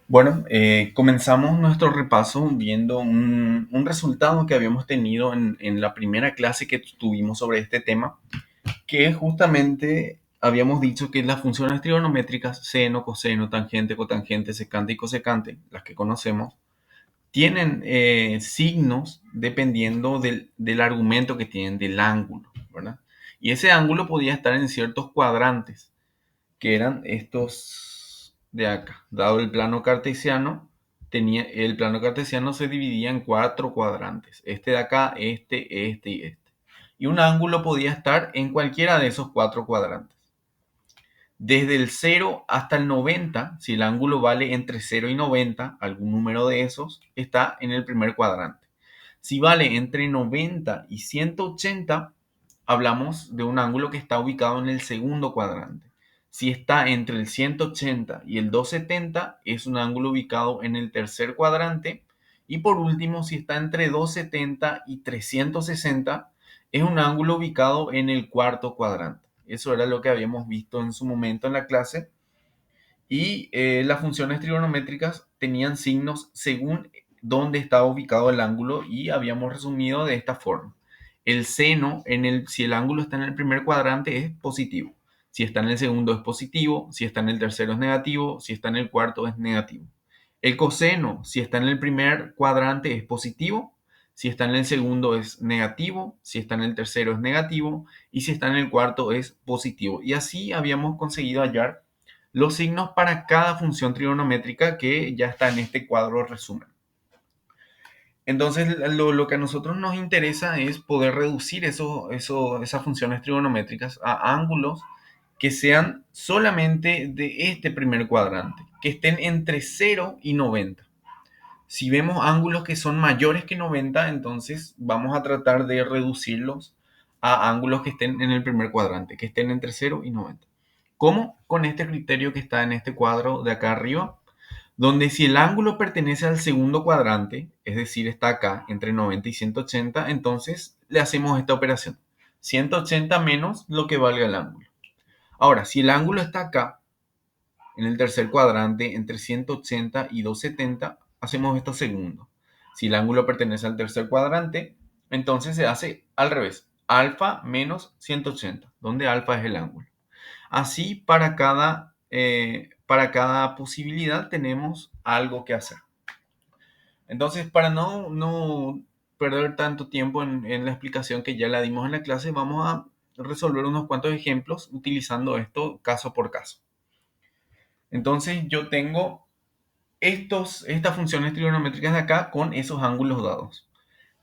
Bueno, comenzamos nuestro repaso viendo un resultado que habíamos tenido en la primera clase que tuvimos sobre este tema, que justamente habíamos dicho que las funciones trigonométricas, seno, coseno, tangente, cotangente, secante y cosecante, las que conocemos, tienen signos dependiendo del argumento que tienen, del ángulo, ¿verdad? Y ese ángulo podía estar en ciertos cuadrantes, que eran estos de acá. Dado el plano cartesiano, el plano cartesiano se dividía en cuatro cuadrantes. Este de acá, este y este. Y un ángulo podía estar en cualquiera de esos cuatro cuadrantes. Desde el 0 hasta el 90, si el ángulo vale entre 0 y 90, algún número de esos está en el primer cuadrante. Si vale entre 90 y 180, hablamos de un ángulo que está ubicado en el segundo cuadrante. Si está entre el 180 y el 270, es un ángulo ubicado en el tercer cuadrante. Y por último, si está entre 270 y 360, es un ángulo ubicado en el cuarto cuadrante. Eso era lo que habíamos visto en su momento en la clase. Y las funciones trigonométricas tenían signos según dónde estaba ubicado el ángulo y habíamos resumido de esta forma. El seno, si el ángulo está en el primer cuadrante, es positivo. Si está en el segundo es positivo, si está en el tercero es negativo, si está en el cuarto es negativo. El coseno, si está en el primer cuadrante es positivo, si está en el segundo es negativo, si está en el tercero es negativo y si está en el cuarto es positivo. Y así habíamos conseguido hallar los signos para cada función trigonométrica que ya está en este cuadro resumen. Entonces, lo que a nosotros nos interesa es poder reducir esas funciones trigonométricas a ángulos que sean solamente de este primer cuadrante, que estén entre 0 y 90. Si vemos ángulos que son mayores que 90, entonces vamos a tratar de reducirlos a ángulos que estén en el primer cuadrante, que estén entre 0 y 90. ¿Cómo? Con este criterio que está en este cuadro de acá arriba, donde si el ángulo pertenece al segundo cuadrante, es decir, está acá entre 90 y 180, entonces le hacemos esta operación. 180 menos lo que valga el ángulo. Ahora, si el ángulo está acá, en el tercer cuadrante, entre 180 y 270, hacemos esto segundo. Si el ángulo pertenece al tercer cuadrante, entonces se hace al revés. Alfa menos 180, donde alfa es el ángulo. Así, para cada posibilidad tenemos algo que hacer. Entonces, para no perder tanto tiempo en la explicación que ya la dimos en la clase, vamos a resolver unos cuantos ejemplos utilizando esto caso por caso. Entonces, yo tengo estas funciones trigonométricas de acá con esos ángulos dados.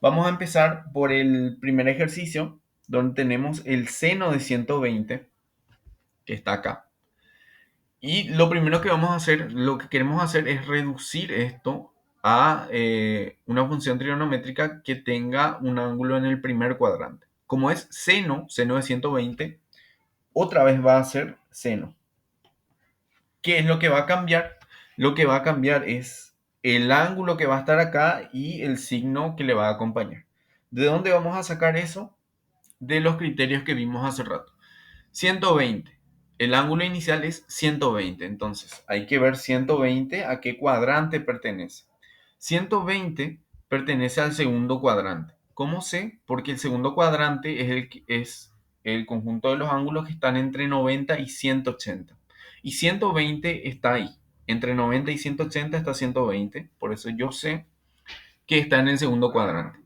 Vamos a empezar por el primer ejercicio, donde tenemos el seno de 120, que está acá. Y lo primero que vamos a hacer, lo que queremos hacer es reducir esto a una función trigonométrica que tenga un ángulo en el primer cuadrante. Como es seno de 120, otra vez va a ser seno. ¿Qué es lo que va a cambiar? Lo que va a cambiar es el ángulo que va a estar acá y el signo que le va a acompañar. ¿De dónde vamos a sacar eso? De los criterios que vimos hace rato. 120. El ángulo inicial es 120. Entonces, hay que ver 120 a qué cuadrante pertenece. 120 pertenece al segundo cuadrante. ¿Cómo sé? Porque el segundo cuadrante es el conjunto de los ángulos que están entre 90 y 180. Y 120 está ahí. Entre 90 y 180 está 120. Por eso yo sé que está en el segundo cuadrante.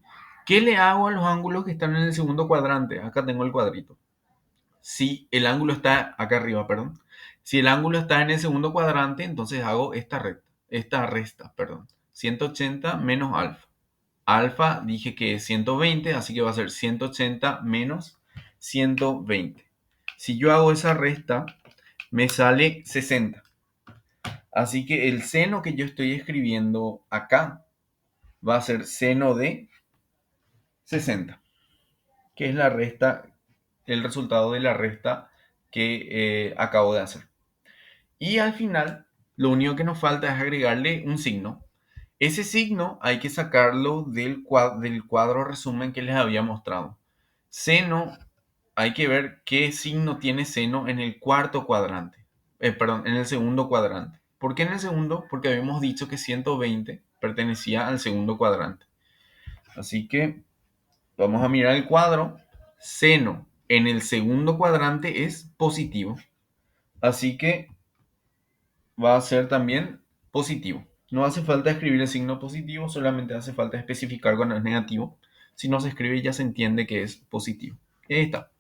¿Qué le hago a los ángulos que están en el segundo cuadrante? Acá tengo el cuadrito. Si el ángulo está acá arriba, perdón. Si el ángulo está en el segundo cuadrante, entonces hago esta resta, perdón. 180 menos alfa. Alfa dije que es 120, así que va a ser 180 menos 120. Si yo hago esa resta, me sale 60. Así que el seno que yo estoy escribiendo acá va a ser seno de 60, que es la resta, el resultado de la resta que acabo de hacer. Y al final, lo único que nos falta es agregarle un signo. Ese signo hay que sacarlo del cuadro resumen que les había mostrado. Seno, hay que ver qué signo tiene seno en el cuarto cuadrante. Perdón, en el segundo cuadrante. ¿Por qué en el segundo? Porque habíamos dicho que 120 pertenecía al segundo cuadrante. Así que vamos a mirar el cuadro. Seno en el segundo cuadrante es positivo. Así que va a ser también positivo. No hace falta escribir el signo positivo, solamente hace falta especificar cuando es negativo. Si no se escribe ya se entiende que es positivo. Y ahí está.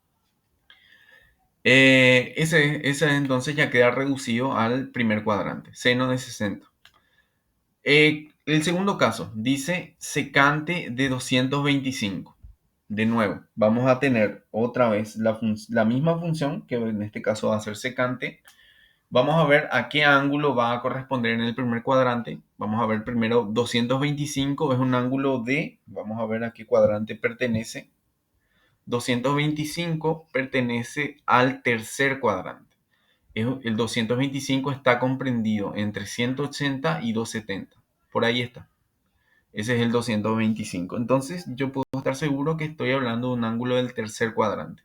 Ese entonces ya queda reducido al primer cuadrante, seno de 60. El segundo caso dice secante de 225. De nuevo, vamos a tener otra vez la misma función, que en este caso va a ser secante. Vamos a ver a qué ángulo va a corresponder en el primer cuadrante. Vamos a ver primero 225 es un ángulo de, vamos a ver a qué cuadrante pertenece. 225 pertenece al tercer cuadrante. El 225 está comprendido entre 180 y 270. Por ahí está. Ese es el 225. Entonces yo puedo estar seguro que estoy hablando de un ángulo del tercer cuadrante.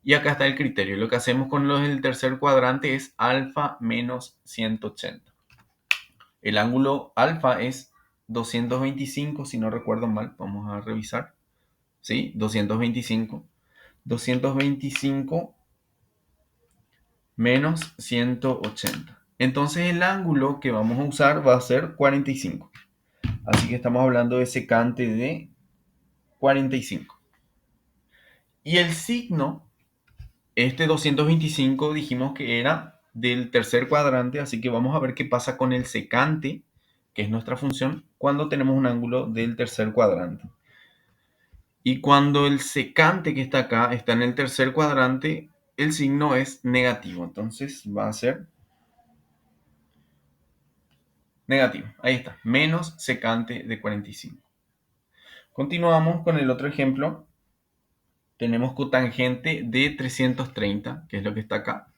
Y acá está el criterio. Lo que hacemos con los del tercer cuadrante es alfa menos 180. El ángulo alfa es 225, si no recuerdo mal. Vamos a revisar. ¿Sí? 225. 225 menos 180. Entonces el ángulo que vamos a usar va a ser 45. Así que estamos hablando de secante de 45. Y el signo, este 225 dijimos que era del tercer cuadrante, así que vamos a ver qué pasa con el secante, que es nuestra función, cuando tenemos un ángulo del tercer cuadrante. Y cuando el secante que está acá está en el tercer cuadrante, el signo es negativo. Entonces va a ser negativo. Ahí está, menos secante de 45. Continuamos con el otro ejemplo. Tenemos cotangente de 330, que es lo que está acá.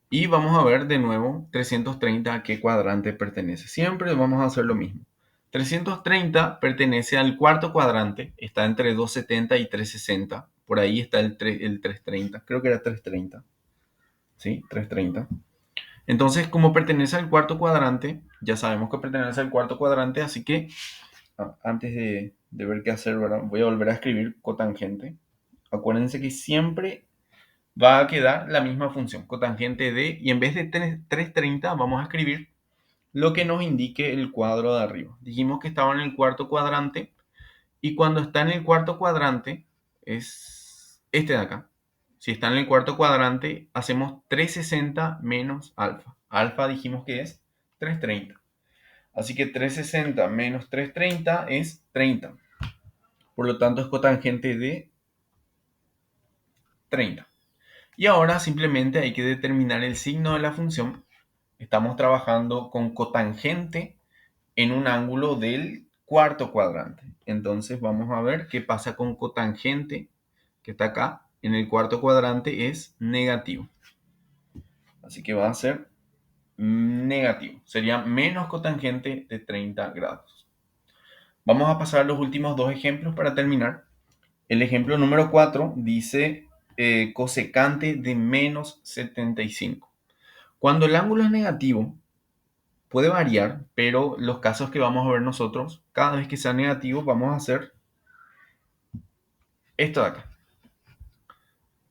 Y vamos a ver de nuevo 330 a qué cuadrante pertenece. Siempre vamos a hacer lo mismo. 330 pertenece al cuarto cuadrante, está entre 270 y 360. Por ahí está el 330, creo que era 330. ¿Sí? 330. Entonces, como pertenece al cuarto cuadrante, ya sabemos que pertenece al cuarto cuadrante, así que antes de ver qué hacer, ¿verdad? Voy a volver a escribir cotangente. Acuérdense que siempre va a quedar la misma función, cotangente de, y en vez de 330 vamos a escribir lo que nos indique el cuadro de arriba. Dijimos que estaba en el cuarto cuadrante, y cuando está en el cuarto cuadrante es este de acá. Si está en el cuarto cuadrante, hacemos 360 menos alfa. Alfa dijimos que es 330. Así que 360 menos 330 es 30. Por lo tanto, es cotangente de 30. Y ahora simplemente hay que determinar el signo de la función. Estamos trabajando con cotangente en un ángulo del cuarto cuadrante. Entonces vamos a ver qué pasa con cotangente, que está acá, en el cuarto cuadrante es negativo. Así que va a ser negativo. Sería menos cotangente de 30 grados. Vamos a pasar a los últimos dos ejemplos para terminar. El ejemplo número 4 dice cosecante de menos 75. Cuando el ángulo es negativo, puede variar, pero los casos que vamos a ver nosotros, cada vez que sea negativo, vamos a hacer esto de acá.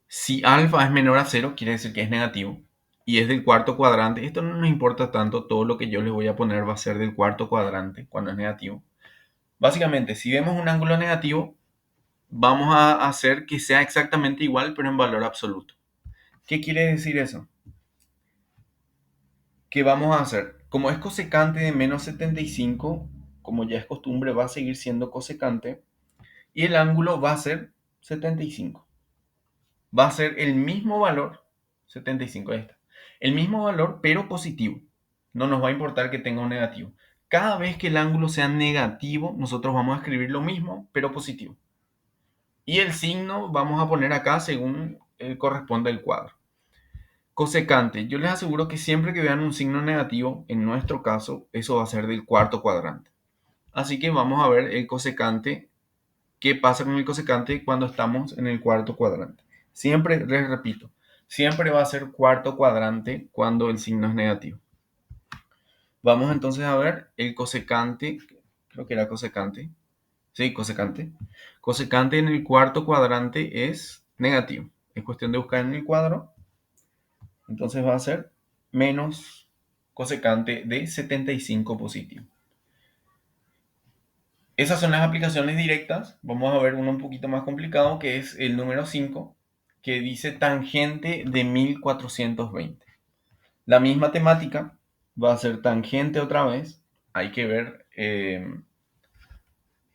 Si alfa es menor a 0, quiere decir que es negativo y es del cuarto cuadrante. Esto no nos importa tanto, todo lo que yo les voy a poner va a ser del cuarto cuadrante cuando es negativo. Básicamente, si vemos un ángulo negativo, vamos a hacer que sea exactamente igual, pero en valor absoluto. ¿Qué quiere decir eso? Que vamos a hacer, como es cosecante de menos 75, como ya es costumbre, va a seguir siendo cosecante y el ángulo va a ser 75. Va a ser el mismo valor, 75, ahí está. El mismo valor, pero positivo. No nos va a importar que tenga un negativo. Cada vez que el ángulo sea negativo, nosotros vamos a escribir lo mismo, pero positivo. Y el signo vamos a poner acá según corresponde el cuadro. Cosecante. Yo les aseguro que siempre que vean un signo negativo, en nuestro caso, eso va a ser del cuarto cuadrante. Así que vamos a ver el cosecante. ¿Qué pasa con el cosecante cuando estamos en el cuarto cuadrante? Siempre, les repito, siempre va a ser cuarto cuadrante cuando el signo es negativo. Vamos entonces a ver el cosecante, creo que era cosecante. Sí, cosecante. Cosecante en el cuarto cuadrante es negativo. Es cuestión de buscar en el cuadro. Entonces va a ser menos cosecante de 75 positivo. Esas son las aplicaciones directas. Vamos a ver uno un poquito más complicado, que es el número 5, que dice tangente de 1420. La misma temática va a ser tangente otra vez. Hay que ver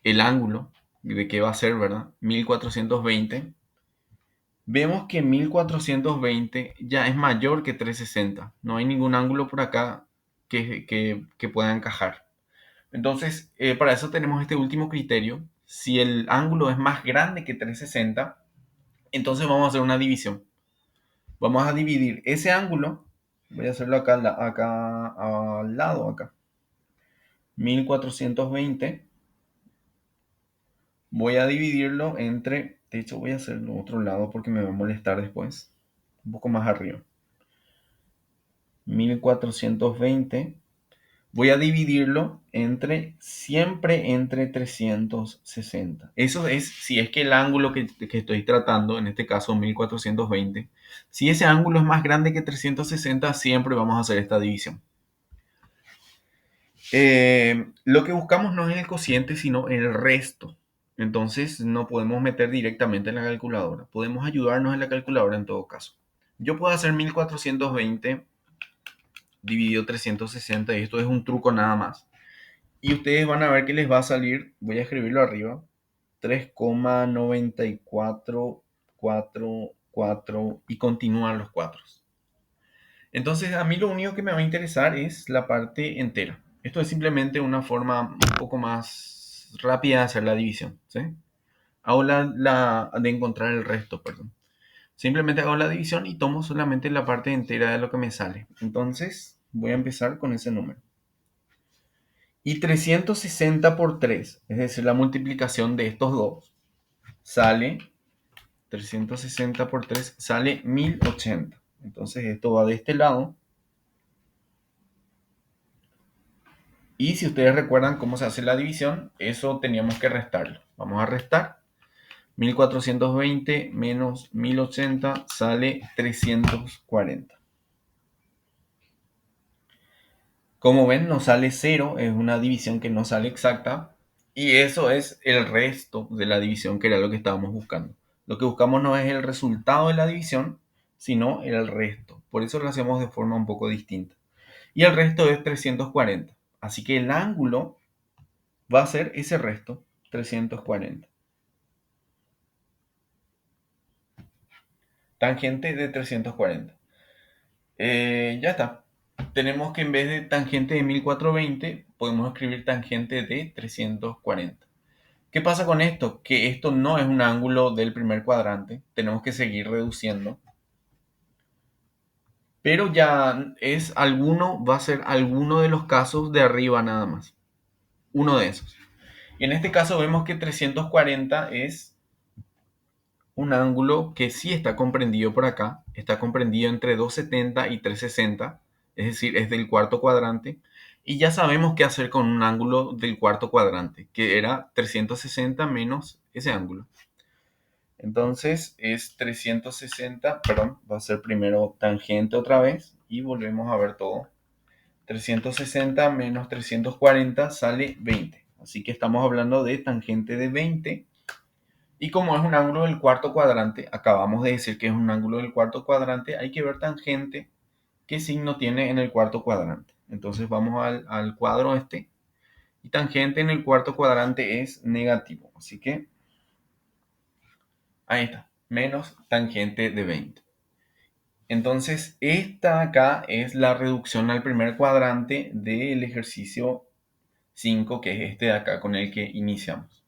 el ángulo de qué va a ser, ¿verdad? 1420. Vemos que 1420 ya es mayor que 360. No hay ningún ángulo por acá que pueda encajar. Entonces, para eso tenemos este último criterio. Si el ángulo es más grande que 360, entonces vamos a hacer una división. Vamos a dividir ese ángulo. Voy a hacerlo acá, acá al lado, acá. 1420. Voy a dividirlo entre... De hecho, voy a hacerlo otro lado porque me va a molestar después. Un poco más arriba. 1420. Voy a dividirlo siempre entre 360. Eso es si es que el ángulo que estoy tratando, en este caso 1420, si ese ángulo es más grande que 360, siempre vamos a hacer esta división. Lo que buscamos no es el cociente, sino el resto. Entonces no podemos meter directamente en la calculadora. Podemos ayudarnos en la calculadora en todo caso. Yo puedo hacer 1420 dividido 360 y esto es un truco nada más. Y ustedes van a ver que les va a salir, voy a escribirlo arriba, 3,9444 y continúan los cuatros. Entonces a mí lo único que me va a interesar es la parte entera. Esto es simplemente una forma un poco más rápida de hacer la división, ¿sí? Hago de encontrar el resto, perdón. Simplemente hago la división y tomo solamente la parte entera de lo que me sale. Entonces voy a empezar con ese número. Y 360 por 3, es decir, la multiplicación de estos dos, sale 360 por 3, sale 1080. Entonces esto va de este lado. Y si ustedes recuerdan cómo se hace la división, eso teníamos que restarlo. Vamos a restar. 1420 menos 1080 sale 340. Como ven, no sale 0, es una división que no sale exacta. Y eso es el resto de la división, que era lo que estábamos buscando. Lo que buscamos no es el resultado de la división, sino el resto. Por eso lo hacemos de forma un poco distinta. Y el resto es 340. Así que el ángulo va a ser ese resto, 340. Tangente de 340. Ya está. Tenemos que en vez de tangente de 1420, podemos escribir tangente de 340. ¿Qué pasa con esto? Que esto no es un ángulo del primer cuadrante. Tenemos que seguir reduciendo. Pero ya es alguno, va a ser alguno de los casos de arriba nada más. Uno de esos. Y en este caso vemos que 340 es un ángulo que sí está comprendido por acá. Está comprendido entre 270 y 360. Es decir, es del cuarto cuadrante. Y ya sabemos qué hacer con un ángulo del cuarto cuadrante, que era 360 menos ese ángulo. Entonces es 360, perdón, va a ser primero tangente otra vez y volvemos a ver todo. 360 menos 340 sale 20. Así que estamos hablando de tangente de 20. Y como es un ángulo del cuarto cuadrante, acabamos de decir que es un ángulo del cuarto cuadrante, hay que ver tangente, qué signo tiene en el cuarto cuadrante. Entonces vamos al cuadro este. Y tangente en el cuarto cuadrante es negativo. Así que ahí está, menos tangente de 20. Entonces, esta acá es la reducción al primer cuadrante del ejercicio 5, que es este de acá con el que iniciamos.